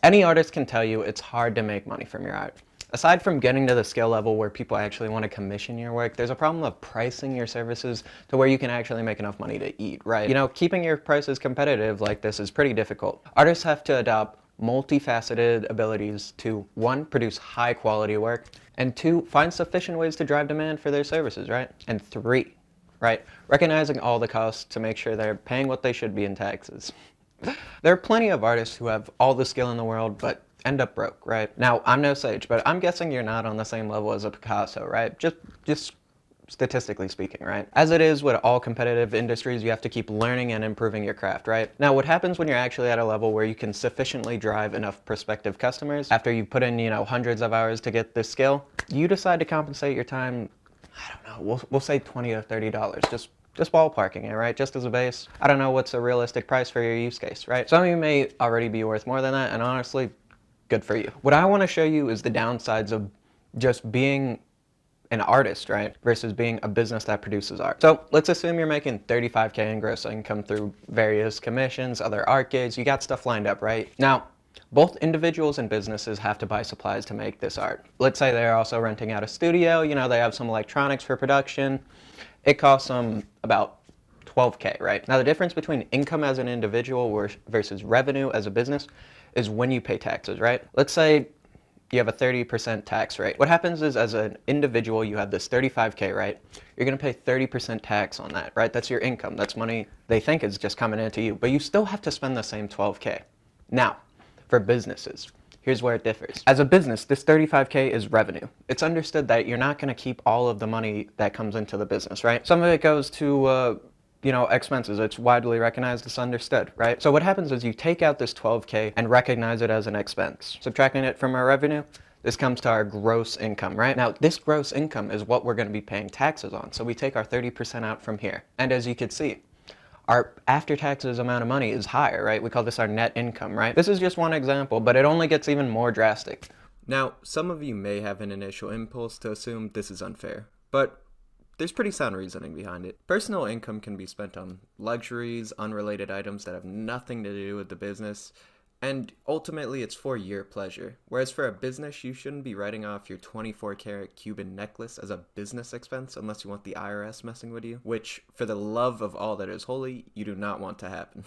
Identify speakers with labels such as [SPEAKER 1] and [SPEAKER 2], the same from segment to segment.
[SPEAKER 1] Any artist can tell you it's hard to make money from your art. Aside from getting to the skill level where people actually want to commission your work, there's a problem of pricing your services to where you can actually make enough money to eat, right? You know, keeping your prices competitive like this is pretty difficult. Artists have to adopt multifaceted abilities to, one, produce high quality work, and two, find sufficient ways to drive demand for their services, right? And three, right, recognizing all the costs to make sure they're paying what they should be in taxes. There are plenty of artists who have all the skill in the world, but end up broke, right? Now, I'm no sage, but I'm guessing you're not on the same level as a Picasso, right? Just statistically speaking, right? As it is with all competitive industries, you have to keep learning and improving your craft, right? Now, what happens when you're actually at a level where you can sufficiently drive enough prospective customers after you put in, hundreds of hours to get this skill, you decide to compensate your time, I don't know, we'll say $20 to $30, just ballparking it, right? Just as a base. I don't know what's a realistic price for your use case, right? Some of you may already be worth more than that, and honestly, good for you. What I want to show you is the downsides of just being an artist, right, versus being a business that produces art. So let's assume you're making $35K in gross income through various commissions, other art gigs, you got stuff lined up, right? Now, both individuals and businesses have to buy supplies to make this art. Let's say they're also renting out a studio, they have some electronics for production. It costs them about $12K, right? Now the difference between income as an individual versus revenue as a business is when you pay taxes, right? Let's say you have a 30% tax rate. What happens is, as an individual, you have this $35K, right? You're gonna pay 30% tax on that, right? That's your income. That's money they think is just coming into you, but you still have to spend the same $12K. Now, for businesses, here's where it differs. As a business, this $35K is revenue. It's understood that you're not gonna keep all of the money that comes into the business, right? Some of it goes to, expenses. It's widely recognized, it's understood, right? So what happens is you take out this $12K and recognize it as an expense. Subtracting it from our revenue, this comes to our gross income, right? Now, this gross income is what we're gonna be paying taxes on. So we take our 30% out from here. And as you can see, our after taxes amount of money is higher, right? We call this our net income, right? This is just one example, but it only gets even more drastic. Now, some of you may have an initial impulse to assume this is unfair, but there's pretty sound reasoning behind it. Personal income can be spent on luxuries, unrelated items that have nothing to do with the business, and ultimately it's for your pleasure. Whereas for a business, you shouldn't be writing off your 24-karat Cuban necklace as a business expense unless you want the IRS messing with you, which, for the love of all that is holy, you do not want to happen.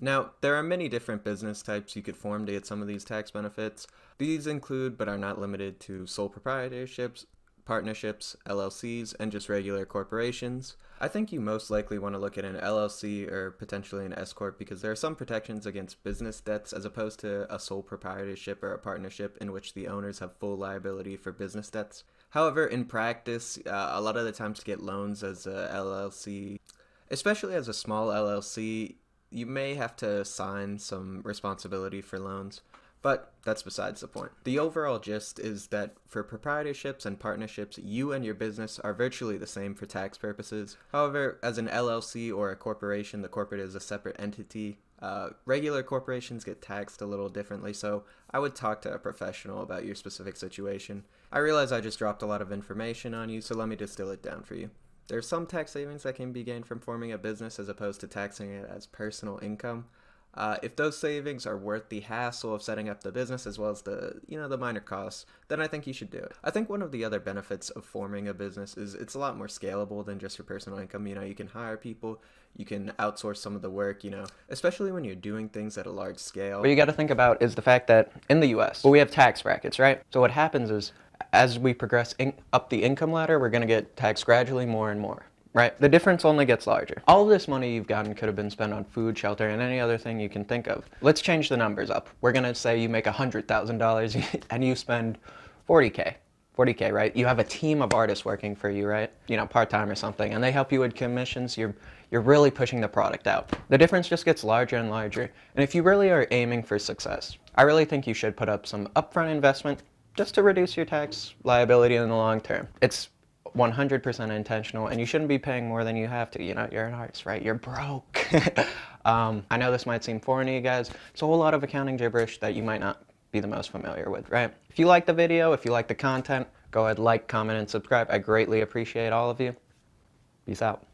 [SPEAKER 1] Now, there are many different business types you could form to get some of these tax benefits. These include, but are not limited to, sole proprietorships, partnerships, LLCs, and just regular corporations. I think you most likely want to look at an LLC or potentially an S-Corp because there are some protections against business debts as opposed to a sole proprietorship or a partnership in which the owners have full liability for business debts. However, in practice, a lot of the times to get loans as a LLC, especially as a small LLC, you may have to assign some responsibility for loans. But that's besides the point. The overall gist is that for proprietorships and partnerships, you and your business are virtually the same for tax purposes. However, as an LLC or a corporation, the corporate is a separate entity. Regular corporations get taxed a little differently, so I would talk to a professional about your specific situation. I realize I just dropped a lot of information on you, so let me distill it down for you. There are some tax savings that can be gained from forming a business as opposed to taxing it as personal income. If those savings are worth the hassle of setting up the business as well as the minor costs, then I think you should do it. I think one of the other benefits of forming a business is it's a lot more scalable than just your personal income. You can hire people, you can outsource some of the work, especially when you're doing things at a large scale. What you got to think about is the fact that in the US, we have tax brackets, right? So what happens is as we progress up the income ladder, we're going to get taxed gradually more and more. Right? The difference only gets larger. All of this money you've gotten could have been spent on food, shelter, and any other thing you can think of. Let's change the numbers up. We're gonna say you make $100,000 and you spend 40K, right? You have a team of artists working for you, right? Part-time or something, and they help you with commissions. You're really pushing the product out. The difference just gets larger and larger. And if you really are aiming for success, I really think you should put up some upfront investment just to reduce your tax liability in the long term. It's 100% intentional, and you shouldn't be paying more than you have to. You're an artist, right? You're broke. I know this might seem foreign to you guys. It's a whole lot of accounting gibberish that you might not be the most familiar with, right? If you like the video, if you like the content, go ahead, like, comment, and subscribe. I greatly appreciate all of you. Peace out.